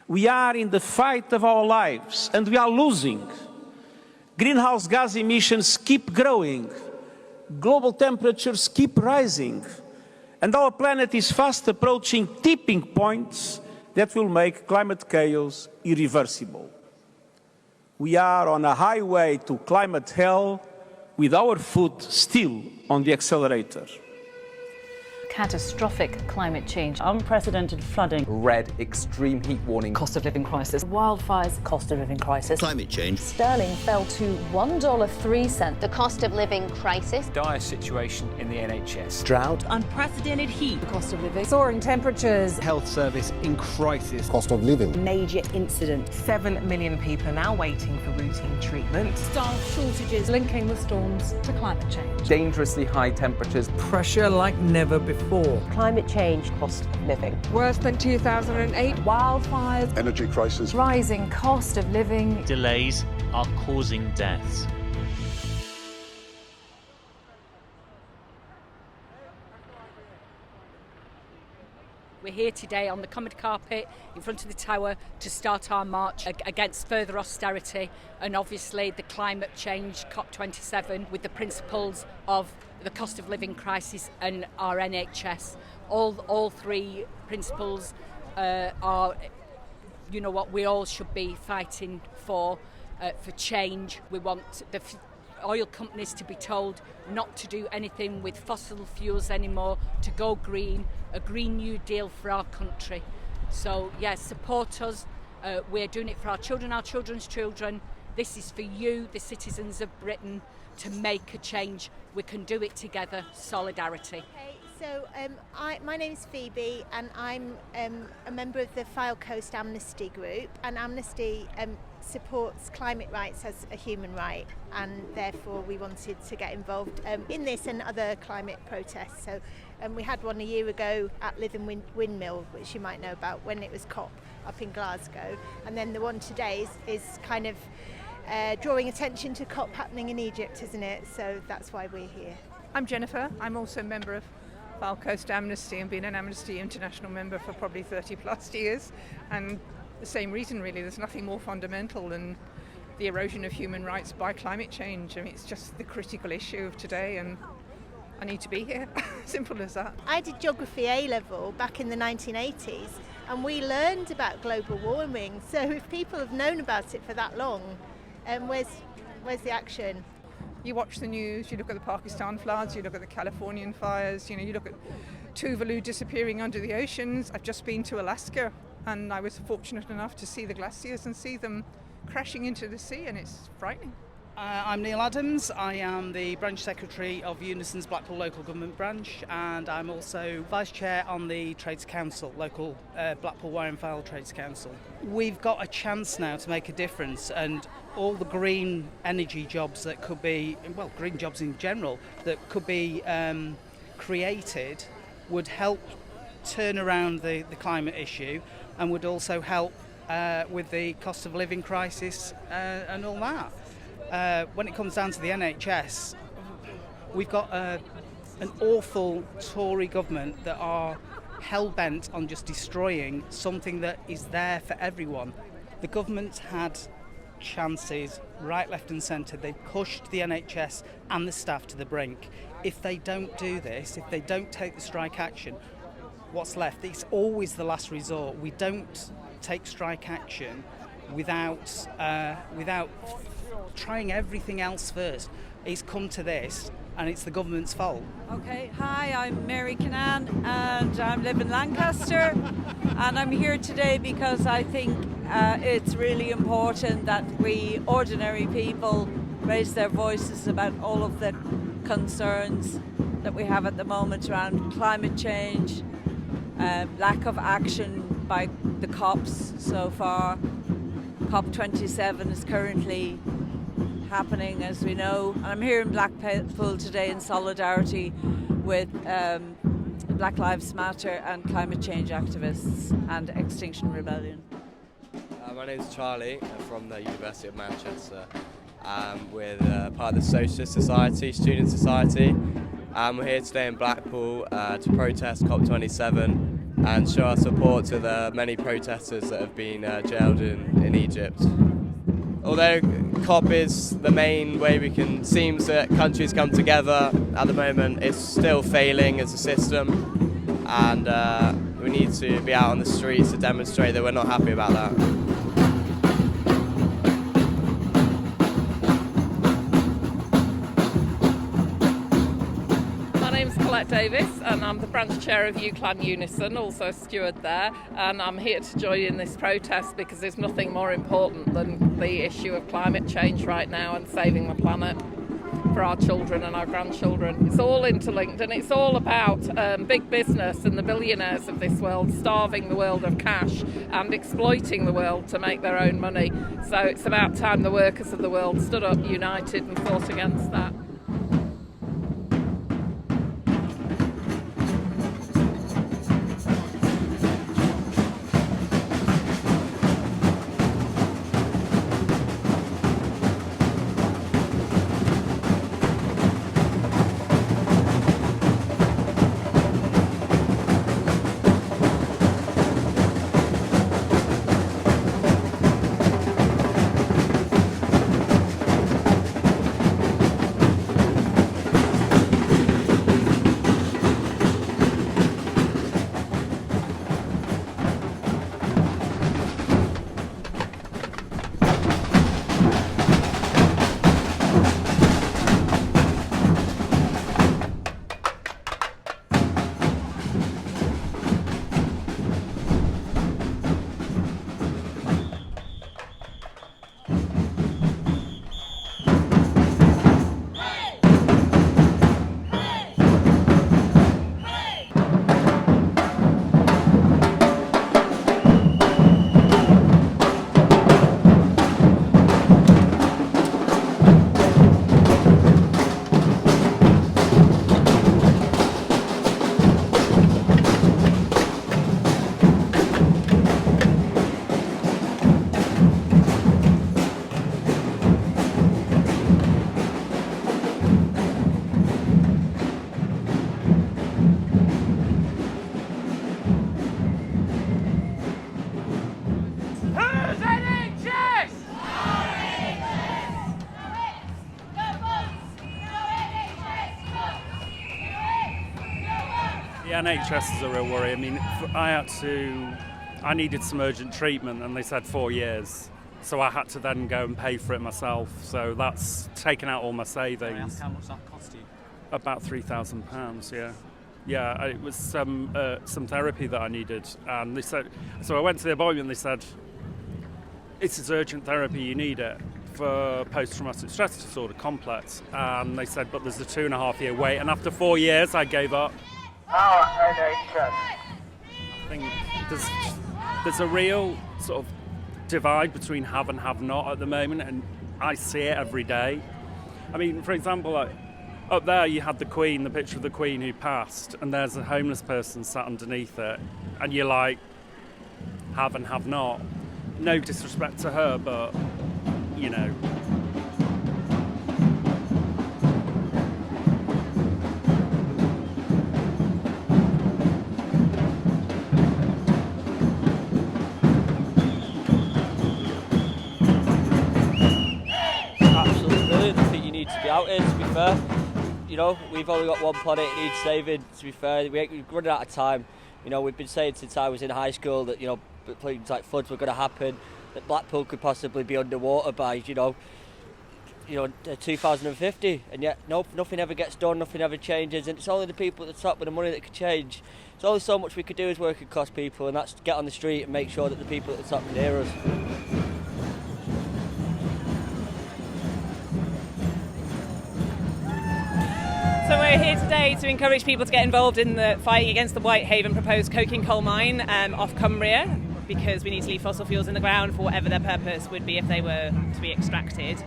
We are in the fight of our lives, and we are losing. Greenhouse gas emissions keep growing. Global temperatures keep rising. And our planet is fast approaching tipping points that will make climate chaos irreversible. We are on a highway to climate hell with our foot still on the accelerator. Catastrophic climate change. Unprecedented flooding. Red extreme heat warning. Cost of living crisis. Wildfires. Cost of living crisis. Climate change. Sterling fell to $1.03. The cost of living crisis. Dire situation in the NHS. Drought. Unprecedented heat. The cost of living. Soaring temperatures. Health service in crisis. Cost of living. Major incident. 7 million people are now waiting for routine treatment. Staff shortages linking the storms to climate change. Dangerously high temperatures. Pressure like never before. Climate change. Cost of living. Worse than 2008. Wildfires. Energy crisis. Rising cost of living. Delays are causing deaths. We're here today on the common carpet in front of the Tower to start our march against further austerity and obviously the climate change COP27 with the principles of the cost of living crisis and our NHS. All three principles are, you know, what we all should be fighting for change. We want the oil companies to be told not to do anything with fossil fuels anymore, to go green, a Green New Deal for our country. So yes, support us. We're doing it for our children, our children's children. This is for you, the citizens of Britain, to make a change. We can do it together. Solidarity. Okay, so my name is Phoebe and I'm a member of the Fylde Coast Amnesty Group, and Amnesty supports climate rights as a human right, and therefore we wanted to get involved in this and other climate protests. So we had one a year ago at Lytham Windmill, which you might know about, when it was COP up in Glasgow, and then the one today is kind of drawing attention to COP happening in Egypt, isn't it? So that's why we're here. I'm Jennifer. I'm also a member of Fylde Coast Amnesty and been an Amnesty International member for probably 30 plus years. And the same reason, really. There's nothing more fundamental than the erosion of human rights by climate change. I mean, it's just the critical issue of today, and I need to be here. Simple as that. I did geography A-level back in the 1980s, and we learned about global warming. So if people have known about it for that long, where's the action? You watch the news, you look at the Pakistan floods, you look at the Californian fires, you look at Tuvalu disappearing under the oceans. I've just been to Alaska, and I was fortunate enough to see the glaciers and see them crashing into the sea, and it's frightening. I'm Neil Adams. I am the branch secretary of Unison's Blackpool Local Government Branch, and I'm also vice chair on the Trades Council, local Blackpool, Wyre and Fylde Trades Council. We've got a chance now to make a difference, and all the green energy jobs that could be, well, green jobs in general, that could be created would help turn around the climate issue, and would also help with the cost of living crisis and all that. When it comes down to the NHS, we've got an awful Tory government that are hell-bent on just destroying something that is there for everyone. The government's had chances right, left and centre. They've pushed the NHS and the staff to the brink. If they don't do this, if they don't take the strike action, what's left? It's always the last resort. We don't take strike action without trying everything else first. It's come to this, and it's the government's fault. Okay, hi, I'm Mary Cannan and I live in Lancaster, and I'm here today because I think it's really important that we ordinary people raise their voices about all of the concerns that we have at the moment around climate change, lack of action by the COPs so far. COP27 is currently happening, as we know, and I'm here in Blackpool today in solidarity with Black Lives Matter and climate change activists and Extinction Rebellion. My name's Charlie, from the University of Manchester. We're part of the Socialist Society, Student Society. We're here today in Blackpool to protest COP27 and show our support to the many protesters that have been jailed in Egypt. Although COP is the main way we can, seems that countries come together at the moment, it's still failing as a system, and we need to be out on the streets to demonstrate that we're not happy about that. Davis, and I'm the branch chair of UCLan Unison, also a steward there, and I'm here to join in this protest because there's nothing more important than the issue of climate change right now and saving the planet for our children and our grandchildren. It's all interlinked, and it's all about big business and the billionaires of this world starving the world of cash and exploiting the world to make their own money. So it's about time the workers of the world stood up united and fought against that. The NHS is a real worry. I mean, I needed some urgent treatment and they said 4 years. So I had to then go and pay for it myself. So that's taken out all my savings. How much that cost you? About £3,000, yeah. Yeah, it was some therapy that I needed. And they said, so I went to the appointment and they said, this is urgent therapy, you need it for post-traumatic stress disorder complex. And they said, but there's a 2.5-year wait. And after 4 years, I gave up. Our NHS. I think there's a real sort of divide between have and have not at the moment, and I see it every day. I mean, for example, like, up there you had the Queen, the picture of the Queen who passed, and there's a homeless person sat underneath it, and you're like, have and have not. No disrespect to her, but, you know. Out here, to be fair, you know, we've only got one planet, it needs saving. To be fair, we're running out of time. You know, we've been saying since I was in high school that, you know, things like floods were going to happen, that Blackpool could possibly be underwater by, you know, 2050, and yet nothing ever gets done, nothing ever changes, and it's only the people at the top with the money that could change. There's only so much we could do as working class people, and that's get on the street and make sure that the people at the top can hear us. So we're here today to encourage people to get involved in the fight against the Whitehaven proposed coking coal mine off Cumbria, because we need to leave fossil fuels in the ground for whatever their purpose would be if they were to be extracted.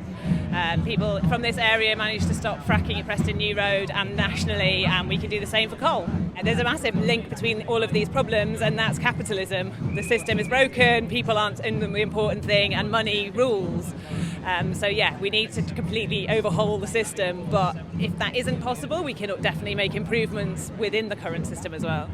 People from this area managed to stop fracking at Preston New Road and nationally, and we can do the same for coal. And there's a massive link between all of these problems, and that's capitalism. The system is broken, people aren't in the important thing, and money rules. So yeah, we need to completely overhaul the system, but if that isn't possible, we can definitely make improvements within the current system as well.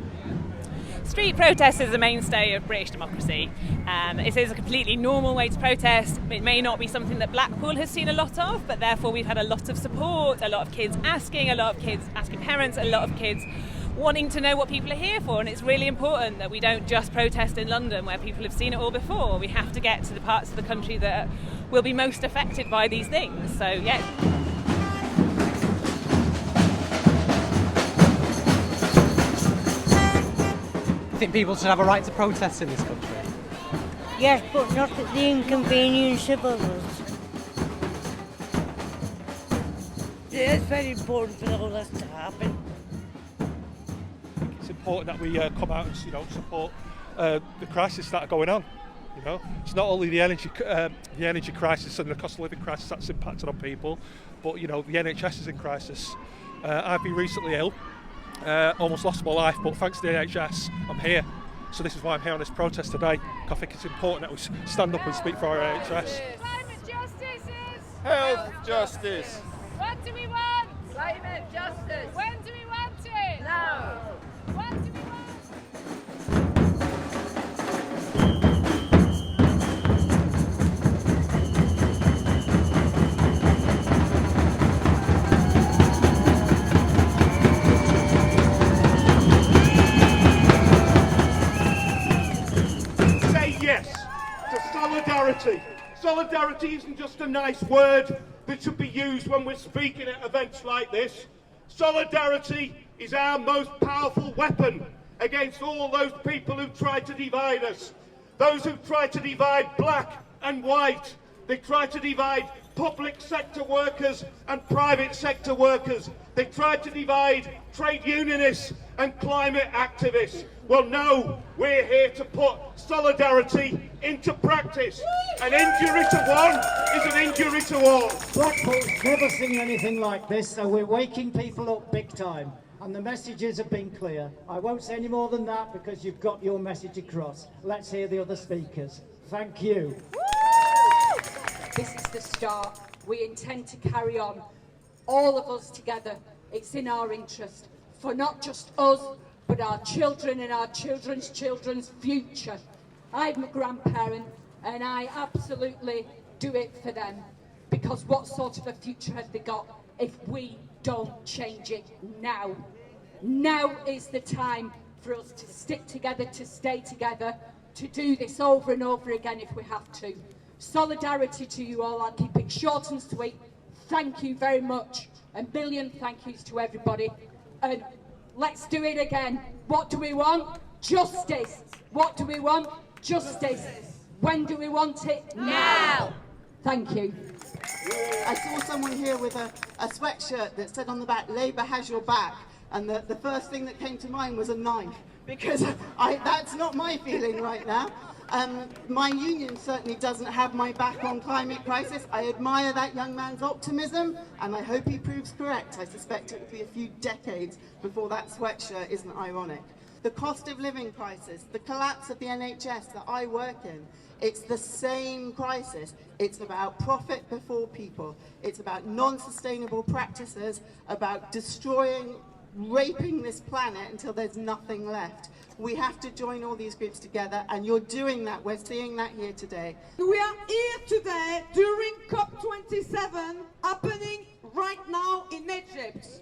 Street protest is the mainstay of British democracy. It is a completely normal way to protest. It may not be something that Blackpool has seen a lot of, but therefore we've had a lot of support, a lot of kids asking, a lot of kids asking parents, a lot of kids wanting to know what people are here for. And it's really important that we don't just protest in London where people have seen it all before. We have to get to the parts of the country that will be most affected by these things. So yeah. I think people should have a right to protest in this country. Yes, but not at the inconvenience of others. Yeah, it's very important for all this to happen. It's important that we come out and support the crisis that are going on. It's not only the energy crisis and the cost of living crisis that's impacted on people, but the NHS is in crisis. I've been recently ill. Almost lost my life, but thanks to the NHS, I'm here. So this is why I'm here on this protest today. I think it's important that we stand up and speak for our NHS. Climate justice is health justice. What do we want? Climate justice. When do we want it? Now. What do we want? Yes to solidarity. Solidarity isn't just a nice word that should be used when we're speaking at events like this. Solidarity is our most powerful weapon against all those people who try to divide us. Those who try to divide black and white. They try to divide public sector workers and private sector workers. They try to divide trade unionists and climate activists. Well, no, we're here to put solidarity into practice. An injury to one is an injury to all. Blackpool's never seen anything like this, so we're waking people up big time. And the messages have been clear. I won't say any more than that because you've got your message across. Let's hear the other speakers. Thank you. This is the start. We intend to carry on, all of us together. It's in our interest, for not just us, but our children and our children's children's future. I'm a grandparent and I absolutely do it for them, because what sort of a future have they got if we don't change it now? Now is the time for us to stick together, to stay together, to do this over and over again if we have to. Solidarity to you all. I'll keep it short and sweet. Thank you very much. A million thank yous to everybody. And let's do it again. What do we want? Justice. What do we want? Justice. When do we want it? Now. Thank you. I saw someone here with a sweatshirt that said on the back, Labour has your back. And the first thing that came to mind was a knife, because that's not my feeling right now. My union certainly doesn't have my back on climate crisis. I admire that young man's optimism, and I hope he proves correct. I suspect it will be a few decades before that sweatshirt isn't ironic. The cost of living crisis, the collapse of the NHS that I work in, it's the same crisis. It's about profit before people. It's about non-sustainable practices, about destroying, raping this planet until there's nothing left. We have to join all these groups together, and you're doing that. We're seeing that here today. We are here today during COP27 happening right now in Egypt,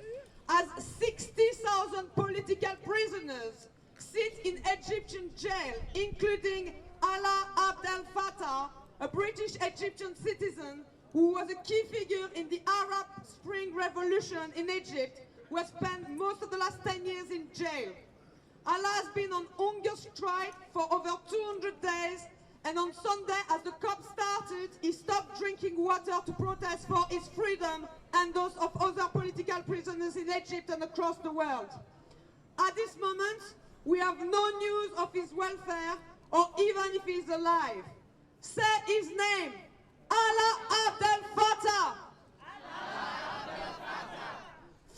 as 60,000 political prisoners sit in Egyptian jail, including Alaa Abdel Fattah, a British Egyptian citizen who was a key figure in the Arab Spring Revolution in Egypt, who has spent most of the last 10 years in jail. Alaa has been on hunger strike for over 200 days, and on Sunday, as the COP started, he stopped drinking water to protest for his freedom and those of other political prisoners in Egypt and across the world. At this moment, we have no news of his welfare or even if he is alive. Say his name, Alaa Abdel Fattah.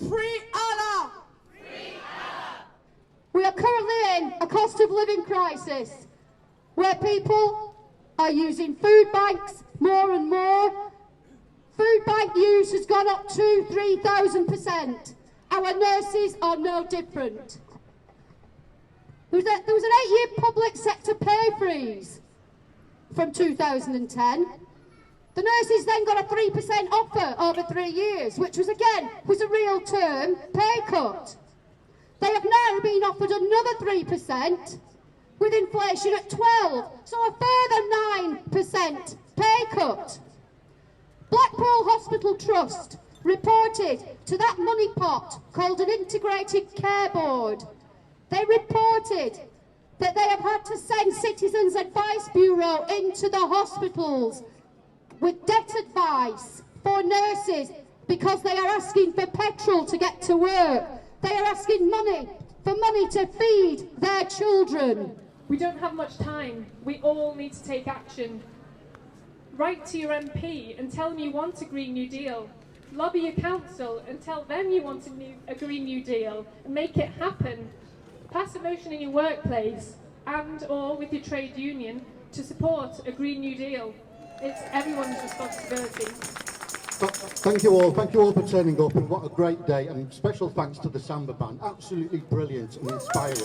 Free Alaa! Free Alaa! We are currently in a cost of living crisis where people are using food banks more and more. Food bank use has gone up 2,000–3,000%. Our nurses are no different. There was an 8-year public sector pay freeze from 2010. The nurses then got a 3% offer over 3 years, which was a real term pay cut. They have now been offered another 3%, with inflation at 12, so a further 9% pay cut. Blackpool Hospital Trust reported to that money pot called an Integrated Care Board. They reported that they have had to send Citizens Advice Bureau into the hospitals with debt advice for nurses because they are asking for petrol to get to work. They are asking for money to feed their children. We don't have much time. We all need to take action. Write to your MP and tell them you want a Green New Deal. Lobby your council and tell them you want a Green New Deal and make it happen. Pass a motion in your workplace and/or with your trade union to support a Green New Deal. It's everyone's responsibility. Thank you all for turning up, and what a great day, and special thanks to the Samba Band. Absolutely brilliant and inspiring.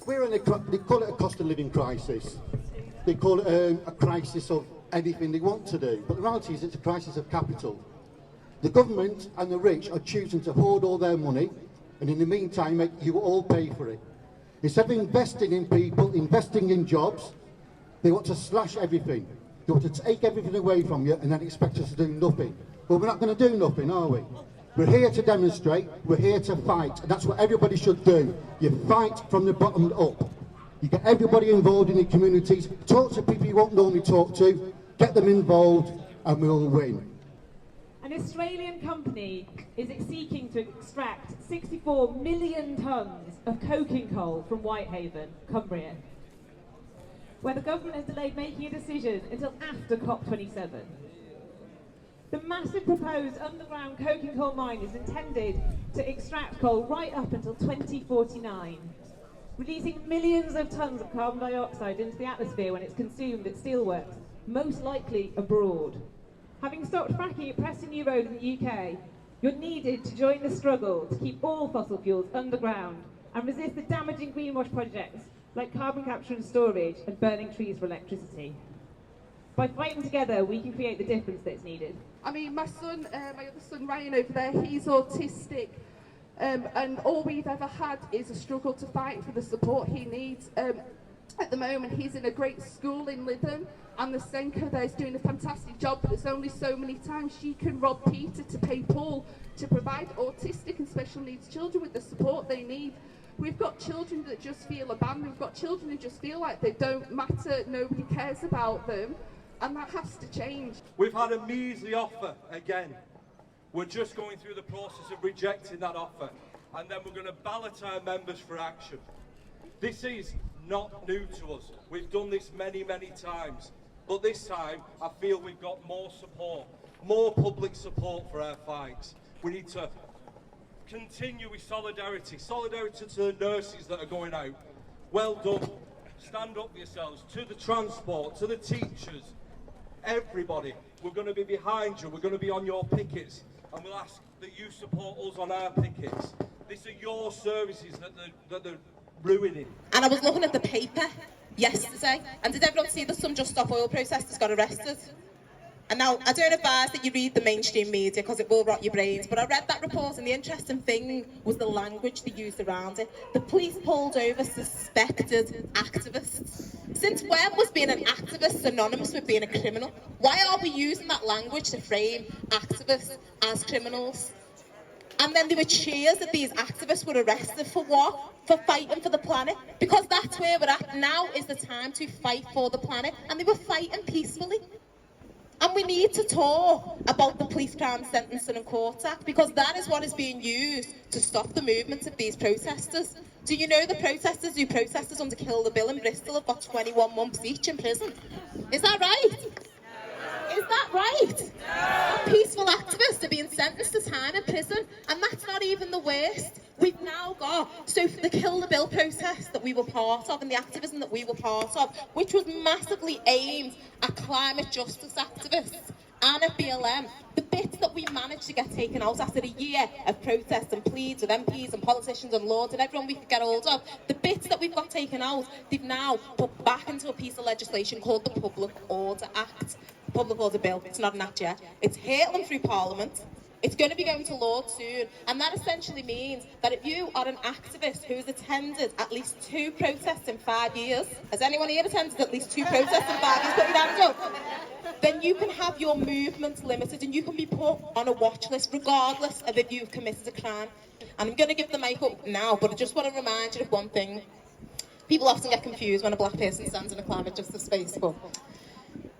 They call it a cost of living crisis. They call it a crisis of anything they want to do, but the reality is it's a crisis of capital. The government and the rich are choosing to hoard all their money, and in the meantime make you all pay for it. Instead of investing in people, investing in jobs, they want to slash everything. They want to take everything away from you and then expect us to do nothing. Well, we're not going to do nothing, are we? We're here to demonstrate, we're here to fight, and that's what everybody should do. You fight from the bottom up. You get everybody involved in the communities, talk to people you won't normally talk to, get them involved, and we'll win. An Australian company is seeking to extract 64 million tonnes of coking coal from Whitehaven, Cumbria, where the government has delayed making a decision until after COP27. The massive proposed underground coking coal mine is intended to extract coal right up until 2049, releasing millions of tonnes of carbon dioxide into the atmosphere when it's consumed at steelworks, most likely abroad. Having stopped fracking at Preston New Road in the UK, you're needed to join the struggle to keep all fossil fuels underground and resist the damaging greenwash projects like carbon capture and storage and burning trees for electricity. By fighting together, we can create the difference that's needed. I mean, my other son Ryan over there, he's autistic, and all we've ever had is a struggle to fight for the support he needs. At the moment, he's in a great school in Lytham, and the Senko there is doing a fantastic job, but there's only so many times she can rob Peter to pay Paul to provide autistic and special needs children with the support they need. We've got children that just feel abandoned, we've got children who just feel like they don't matter, nobody cares about them, and that has to change. We've had a measly offer again. We're just going through the process of rejecting that offer, and then we're going to ballot our members for action. This is not new to us. We've done this many, many times. But this time, I feel we've got more support, more public support for our fights. We need to continue with solidarity. Solidarity to the nurses that are going out. Well done. Stand up for yourselves. To the transport, to the teachers, everybody. We're going to be behind you. We're going to be on your pickets. And we'll ask that you support us on our pickets. These are your services that they're ruining. And I was looking at the paper yesterday, and did everyone see that some Just Stop Oil protesters got arrested? And now, I don't advise that you read the mainstream media because it will rot your brains, but I read that report, and the interesting thing was the language they used around it. The police pulled over suspected activists. Since when was being an activist synonymous with being a criminal? Why are we using that language to frame activists as criminals? And then there were cheers that these activists were arrested for what? For fighting for the planet. Because that's where we're at. Now is the time to fight for the planet. And they were fighting peacefully. And we need to talk about the Police Crime Sentencing and Court Act, because that is what is being used to stop the movements of these protesters. Do you know the protesters who protested under Kill the Bill in Bristol have got 21 months each in prison? Is that right? Is that right? No. Peaceful activists are being sentenced to time in prison, and that's not even the worst. We've now got, so for the Kill the Bill protest that we were part of and the activism that we were part of, which was massively aimed at climate justice activists and at BLM, the bits that we managed to get taken out after a year of protests and pleads with MPs and politicians and lords and everyone we could get hold of, the bits that we've got taken out, they've now put back into a piece of legislation called the Public Order Act. Public Order Bill, it's not an act yet. It's hurtling through Parliament. It's going to be going to law soon, and that essentially means that if you are an activist who has attended at least 2 protests in 5 years, has anyone here attended at least 2 protests in 5 years? Put your hands up. Then you can have your movement limited and you can be put on a watch list regardless of if you've committed a crime. And I'm going to give the mic up now, but I just want to remind you of one thing. People often get confused when a black person stands in a climate justice space, but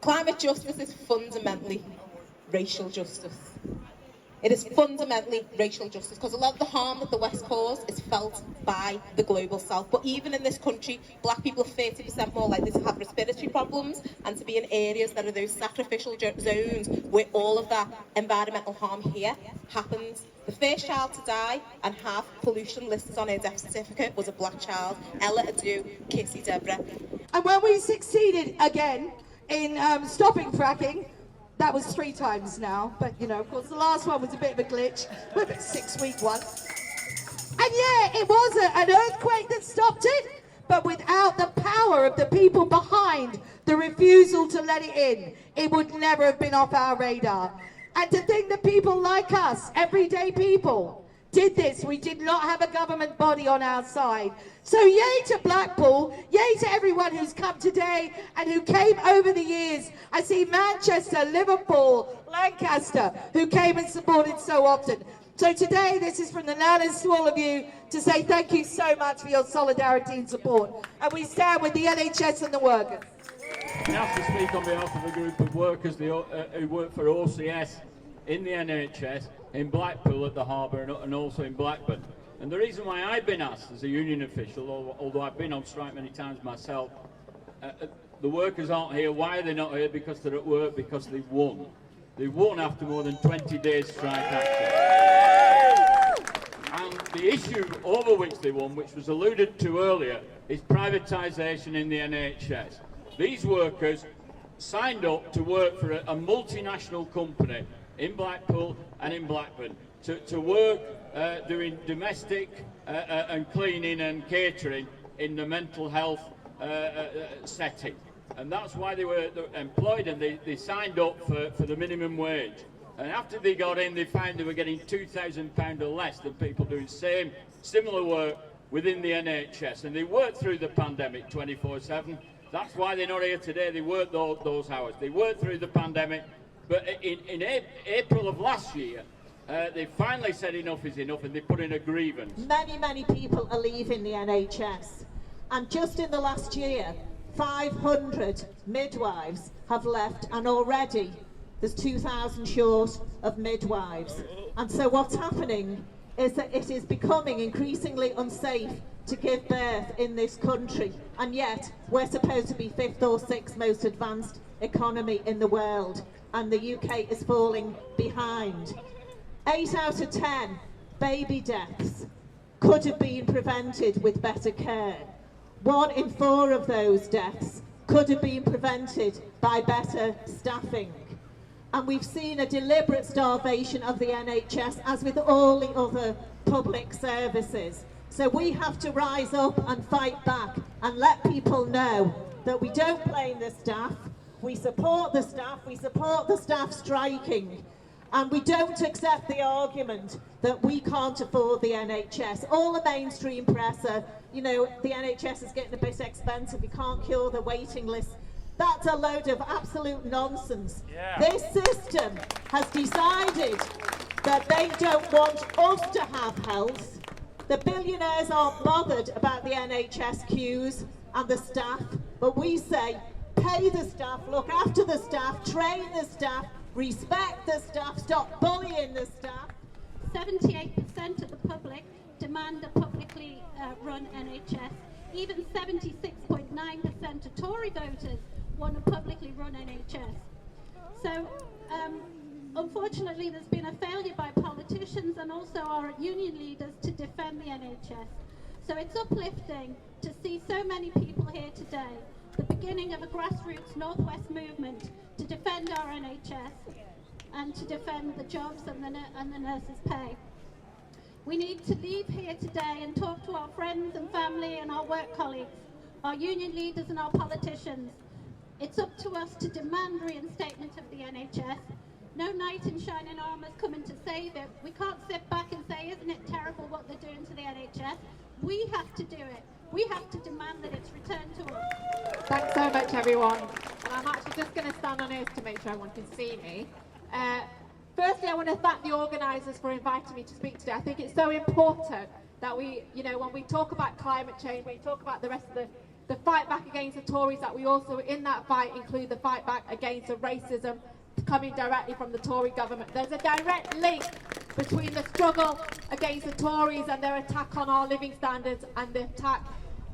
climate justice is fundamentally racial justice. It is fundamentally racial justice because a lot of the harm that the West caused is felt by the global South. But even in this country, black people are 30% more likely to have respiratory problems and to be in areas that are those sacrificial zones where all of that environmental harm here happens. The first child to die and have pollution listed on her death certificate was a black child, Ella Adu Kissy Deborah. And when we succeeded again in stopping fracking, that was 3 times now, but you know, of course, the last one was a bit of a glitch, with a 6-week one. And yeah, it was an earthquake that stopped it, but without the power of the people behind the refusal to let it in, it would never have been off our radar. And to think that people like us, everyday people, did this. We did not have a government body on our side. So yay to Blackpool, yay to everyone who's come today and who came over the years. I see Manchester, Liverpool, Lancaster, who came and supported so often. So today, this is from the nanas to all of you to say thank you so much for your solidarity and support. And we stand with the NHS and the workers. I have to speak on behalf of a group of workers who work for OCS in the NHS, in Blackpool at the Harbour and also in Blackburn. And the reason why I've been asked as a union official, although I've been on strike many times myself, the workers aren't here. Why are they not here? Because they're at work, because they won. They won after more than 20 days strike action. And the issue over which they won, which was alluded to earlier, is privatisation in the NHS. These workers signed up to work for a multinational company in Blackpool and in Blackburn to work doing domestic and cleaning and catering in the mental health setting. And that's why they were employed, and they signed up for the minimum wage. And after they got in, they found they were getting £2,000 or less than people doing similar work within the NHS. And they worked through the pandemic 24/7. That's why they're not here today. They worked those hours. They worked through the pandemic. But in April of last year, they finally said enough is enough, and they put in a grievance. Many people are leaving the NHS. And just in the last year, 500 midwives have left, and already there's 2,000 short of midwives. And so what's happening is that it is becoming increasingly unsafe to give birth in this country, and yet we're supposed to be 5th or 6th most advanced economy in the world, and the UK is falling behind. 8 out of 10 baby deaths could have been prevented with better care. 1 in 4 of those deaths could have been prevented by better staffing. And we've seen a deliberate starvation of the NHS, as with all the other public services. So we have to rise up and fight back and let people know that we don't blame the staff, we support the staff striking, and we don't accept the argument that we can't afford the NHS. All the mainstream press are, you know, the NHS is getting a bit expensive, we can't cure the waiting list. That's a load of absolute nonsense. Yeah. This system has decided that they don't want us to have health. The billionaires aren't bothered about the NHS queues and the staff, but we say pay the staff, look after the staff, train the staff, respect the staff, stop bullying the staff. 78% of the public demand a publicly run NHS. Even 76.9% of Tory voters want a publicly run NHS. So, unfortunately, there's been a failure by politicians and also our union leaders to defend the NHS. So it's uplifting to see so many people here today, the beginning of a grassroots Northwest movement to defend our NHS. and to defend the jobs and the nurses' pay. We need to leave here today and talk to our friends and family and our work colleagues, our union leaders and our politicians. It's up to us to demand reinstatement of the NHS. No knight in shining armour is coming to save it. We can't sit back and say, isn't it terrible what they're doing to the NHS? We have to do it. We have to demand that it's returned to us. Thanks so much, everyone. And I'm actually just going to stand on here to make sure everyone can see me. Firstly, I want to thank the organisers for inviting me to speak today. I think it's so important that we, when we talk about climate change, when we talk about the rest of the fight back against the Tories, that we also, in that fight, include the fight back against the racism coming directly from the Tory government. There's a direct link between the struggle against the Tories and their attack on our living standards and the attack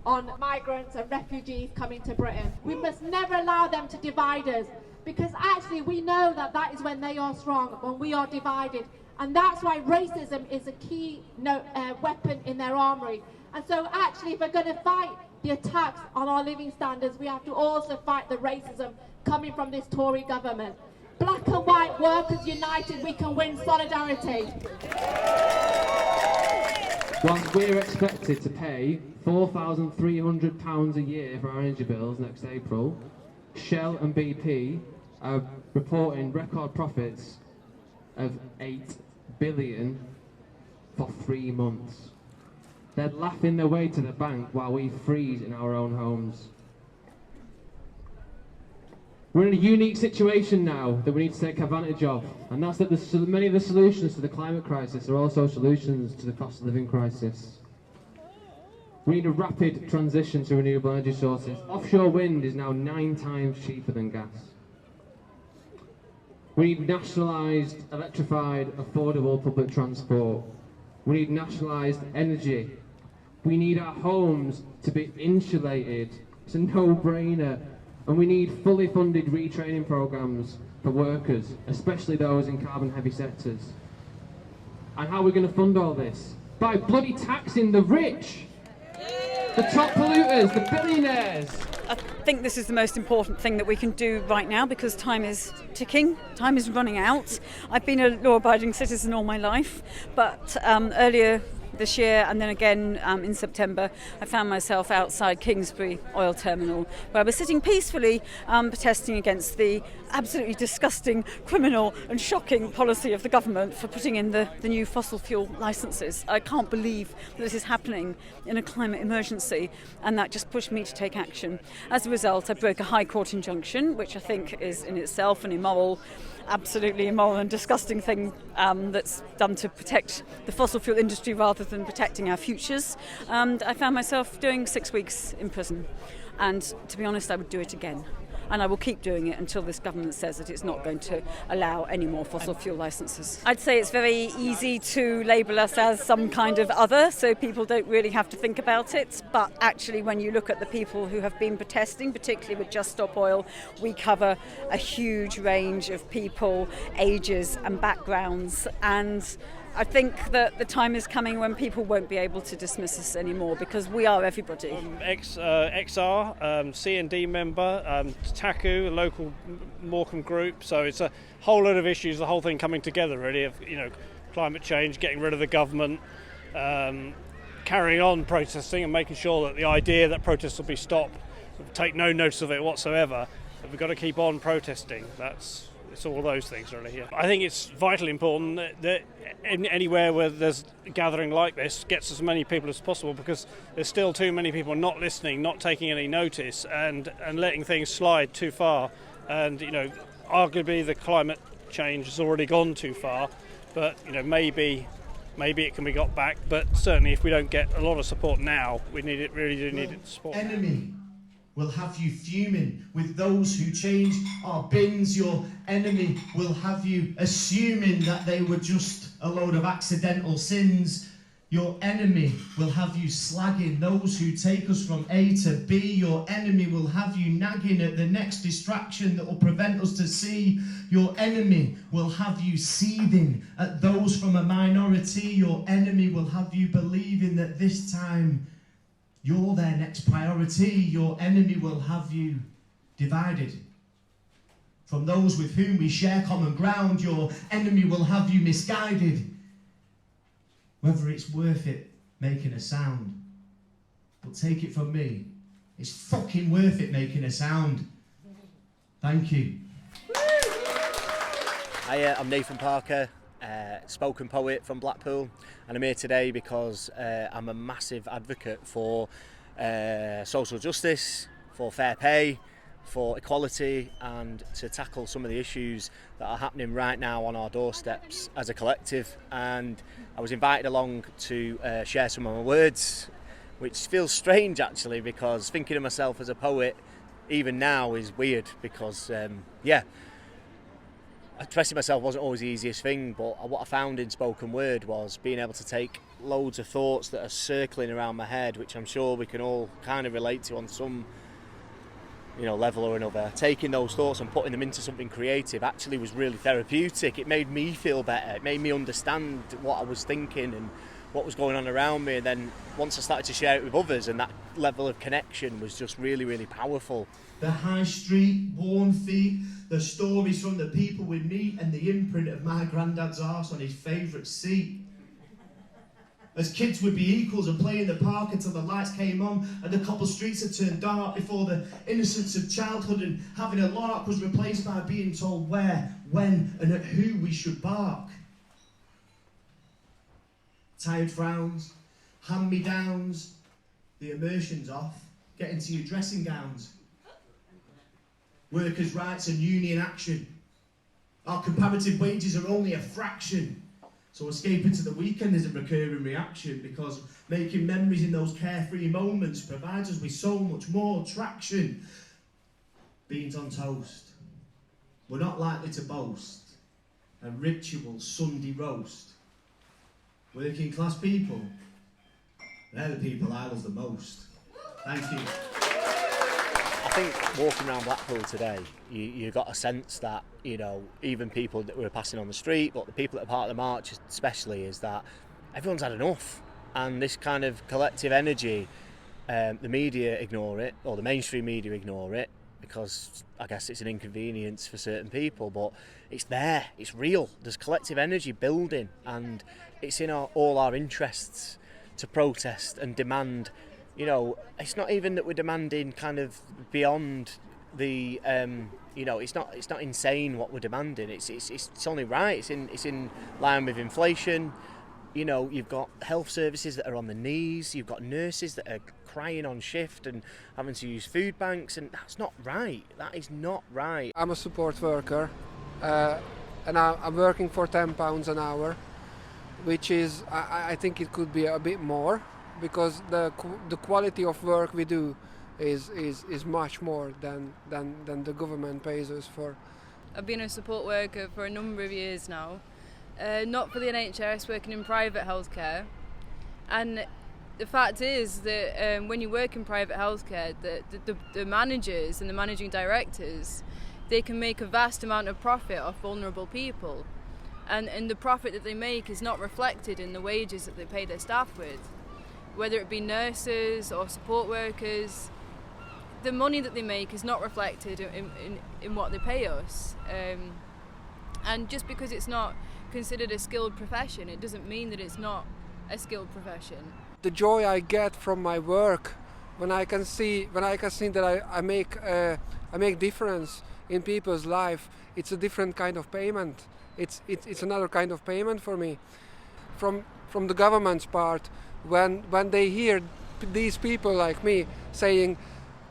on migrants and refugees coming to Britain. We must never allow them to divide us, because actually we know that that is when they are strong, when we are divided. And that's why racism is a key weapon in their armoury. And so actually, if we're going to fight the attacks on our living standards, we have to also fight the racism coming from this Tory government. Black and white workers united, we can win solidarity. Whilst we're expected to pay £4,300 a year for our energy bills next April, Shell and BP are reporting record profits of £8 billion for 3 months. They're laughing their way to the bank while we freeze in our own homes. We're in a unique situation now that we need to take advantage of, and that's that many of the solutions to the climate crisis are also solutions to the cost of living crisis. We need a rapid transition to renewable energy sources. Offshore wind is now 9 times cheaper than gas. We need nationalised, electrified, affordable public transport. We need nationalised energy. We need our homes to be insulated. It's a no-brainer. And we need fully funded retraining programmes for workers, especially those in carbon-heavy sectors. And how are we going to fund all this? By bloody taxing the rich! The top polluters, the billionaires! I think this is the most important thing that we can do right now, because time is ticking, time is running out. I've been a law-abiding citizen all my life, but earlier this year and then again in September, I found myself outside Kingsbury Oil Terminal, where I was sitting peacefully protesting against the absolutely disgusting, criminal and shocking policy of the government for putting in the new fossil fuel licences. I can't believe that this is happening in a climate emergency, and that just pushed me to take action. As a result, I broke a High Court injunction, which I think is in itself an immoral, absolutely immoral and disgusting thing that's done to protect the fossil fuel industry rather than protecting our futures. And I found myself doing 6 weeks in prison. And to be honest, I would do it again. And I will keep doing it until this government says that it's not going to allow any more fossil fuel licences. I'd say it's very easy to label us as some kind of other, so people don't really have to think about it. But actually, when you look at the people who have been protesting, particularly with Just Stop Oil, we cover a huge range of people, ages and backgrounds. And I think that the time is coming when people won't be able to dismiss us anymore, because we are everybody. XR, C&D member, TACU, a local Morecambe group. So it's a whole lot of issues, the whole thing coming together really, of climate change, getting rid of the government, carrying on protesting and making sure that the idea that protests will be stopped, take no notice of it whatsoever. But we've got to keep on protesting. It's all those things really. Yeah. I think it's vitally important that anywhere where there's a gathering like this gets as many people as possible, because there's still too many people not listening, not taking any notice, and letting things slide too far. And arguably the climate change has already gone too far, but maybe it can be got back. But certainly if we don't get a lot of support now, we really do need support. Enemy will have you fuming with those who change our bins. Your enemy will have you assuming that they were just a load of accidental sins. Your enemy will have you slagging those who take us from A to B. Your enemy will have you nagging at the next distraction that will prevent us to see. Your enemy will have you seething at those from a minority. Your enemy will have you believing that this time you're their next priority. Your enemy will have you divided. From those with whom we share common ground, your enemy will have you misguided. Whether it's worth it making a sound. But take it from me, it's fucking worth it making a sound. Thank you. Hi, I'm Nathan Parker, spoken poet from Blackpool, and I'm here today because I'm a massive advocate for social justice, for fair pay, for equality, and to tackle some of the issues that are happening right now on our doorsteps as a collective. And I was invited along to share some of my words, which feels strange actually, because thinking of myself as a poet even now is weird, because expressing myself wasn't always the easiest thing, but what I found in spoken word was being able to take loads of thoughts that are circling around my head, which I'm sure we can all kind of relate to on some level or another. Taking those thoughts and putting them into something creative actually was really therapeutic. It made me feel better. It made me understand what I was thinking and what was going on around me. And then once I started to share it with others, and that level of connection was just really, really powerful. The high street, worn feet, the stories from the people we meet, and the imprint of my granddad's arse on his favourite seat. As kids would be equals and play in the park until the lights came on and the cobble streets had turned dark, before the innocence of childhood and having a lark was replaced by being told where, when and at who we should bark. Tired frowns, hand-me-downs, the immersion's off, get into your dressing gowns. Workers' rights and union action. Our comparative wages are only a fraction. So escaping to the weekend is a recurring reaction, because making memories in those carefree moments provides us with so much more traction. Beans on toast. We're not likely to boast. A ritual Sunday roast. Working class people, they're the people I love the most. Thank you. I think walking around Blackpool today, you got a sense that, even people that were passing on the street, but the people that are part of the march especially, is that everyone's had enough. And this kind of collective energy, the media ignore it, or the mainstream media ignore it, because I guess it's an inconvenience for certain people, but it's there, it's real. There's collective energy building, and it's in all our interests to protest and demand. It's not even that we're demanding kind of beyond the, it's not insane what we're demanding. It's only right. It's in line with inflation. You've got health services that are on the knees. You've got nurses that are crying on shift and having to use food banks, and that's not right. That is not right. I'm a support worker, and I'm working for £10 an hour, which is, I think it could be a bit more, because the quality of work we do is much more than the government pays us for. I've been a support worker for a number of years now, not for the NHS, working in private healthcare. And the fact is that when you work in private healthcare, the managers and the managing directors, they can make a vast amount of profit off vulnerable people. And the profit that they make is not reflected in the wages that they pay their staff with. Whether it be nurses or support workers, the money that they make is not reflected in what they pay us. And just because it's not considered a skilled profession, it doesn't mean that it's not a skilled profession. The joy I get from my work, when I can see that I make difference in people's life, it's a different kind of payment. It's another kind of payment for me. From the government's part, when they hear these people like me saying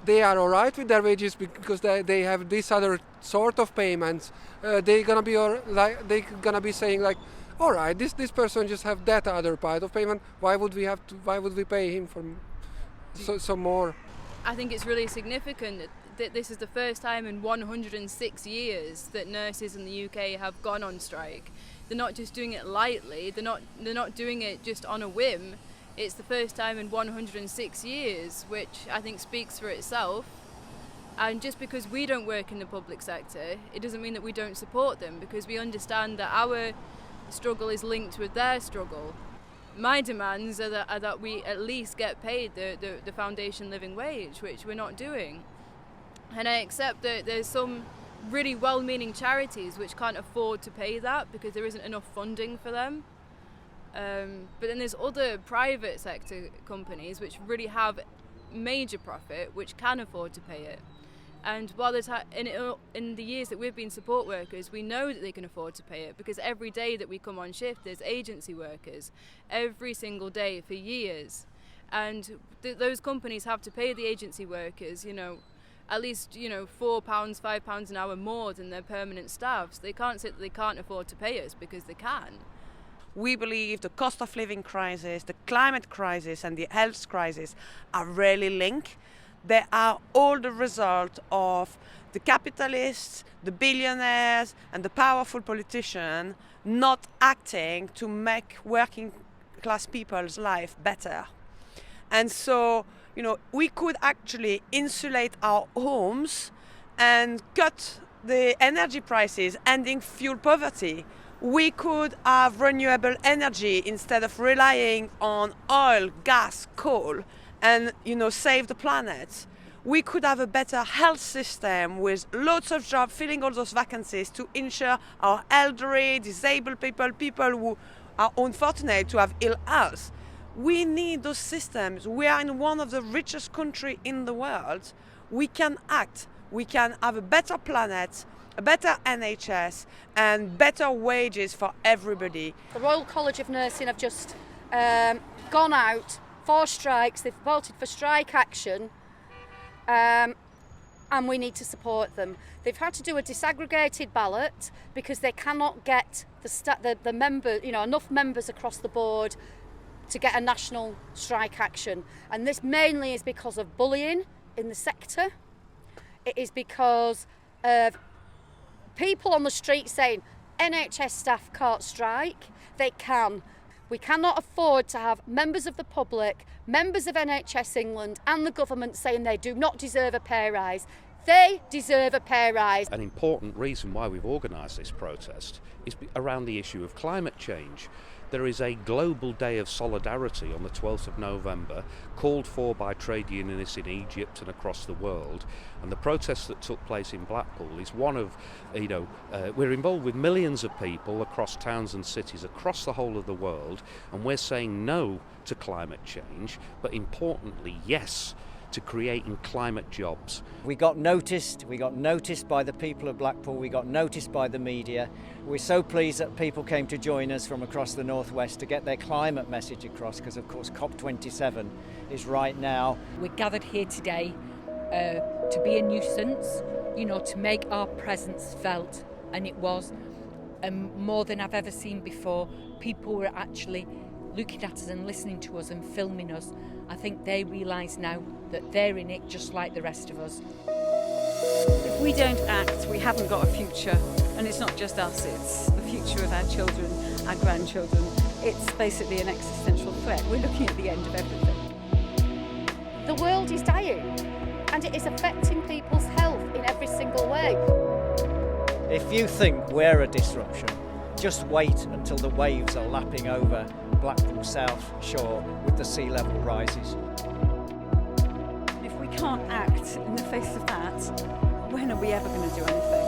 they are all right with their wages because they have this other sort of payments, they're gonna be saying like, all right, this person just have that other part of payment. Why would we pay him for some more? I think it's really significant that this is the first time in 106 years that nurses in the UK have gone on strike. They're not just doing it lightly. They're not doing it just on a whim. It's the first time in 106 years, which I think speaks for itself. And just because we don't work in the public sector, it doesn't mean that we don't support them, because we understand that our struggle is linked with their struggle. My demands are that we at least get paid the foundation living wage, which we're not doing. And I accept that there's some really well-meaning charities which can't afford to pay that because there isn't enough funding for them. But then there's other private sector companies which really have major profit which can afford to pay it. And while in the years that we've been support workers, we know that they can afford to pay it because every day that we come on shift, there's agency workers every single day for years. And those companies have to pay the agency workers, at least, £4, £5 an hour more than their permanent staff. So they can't say that they can't afford to pay us because they can. We believe the cost of living crisis, the climate crisis and the health crisis are really linked. They are all the result of the capitalists, the billionaires and the powerful politicians not acting to make working class people's life better. And so, we could actually insulate our homes and cut the energy prices, ending fuel poverty. We could have renewable energy instead of relying on oil, gas, coal, and save the planet. We could have a better health system with lots of jobs, filling all those vacancies to ensure our elderly, disabled people who are unfortunate to have ill health. We need those systems. We are in one of the richest countries in the world. We can act. We can have a better planet, a better NHS and better wages for everybody. The Royal College of Nursing have just gone out for strikes. They've voted for strike action and we need to support them. They've had to do a disaggregated ballot because they cannot get the member, enough members across the board to get a national strike action. And this mainly is because of bullying in the sector. It is because of people on the street saying NHS staff can't strike. They can. We cannot afford to have members of the public, members of NHS England and the government saying they do not deserve a pay rise. They deserve a pay rise. An important reason why we've organised this protest is around the issue of climate change. There is a global day of solidarity on the 12th of November, called for by trade unionists in Egypt and across the world. And the protest that took place in Blackpool is one of, we're involved with millions of people across towns and cities across the whole of the world, and we're saying no to climate change, but importantly, yes to creating climate jobs. We got noticed by the people of Blackpool, we got noticed by the media. We're so pleased that people came to join us from across the northwest to get their climate message across, because of course COP27 is right now. We're gathered here today to be a nuisance, to make our presence felt, and it was more than I've ever seen before. People were actually looking at us and listening to us and filming us. I think they realise now that they're in it just like the rest of us. If we don't act, we haven't got a future. And it's not just us, it's the future of our children, our grandchildren. It's basically an existential threat. We're looking at the end of everything. The world is dying, and it is affecting people's health in every single way. If you think we're a disruption, just wait until the waves are lapping over Blackpool South Shore with the sea level rises. If we can't act in the face of that, when are we ever going to do anything?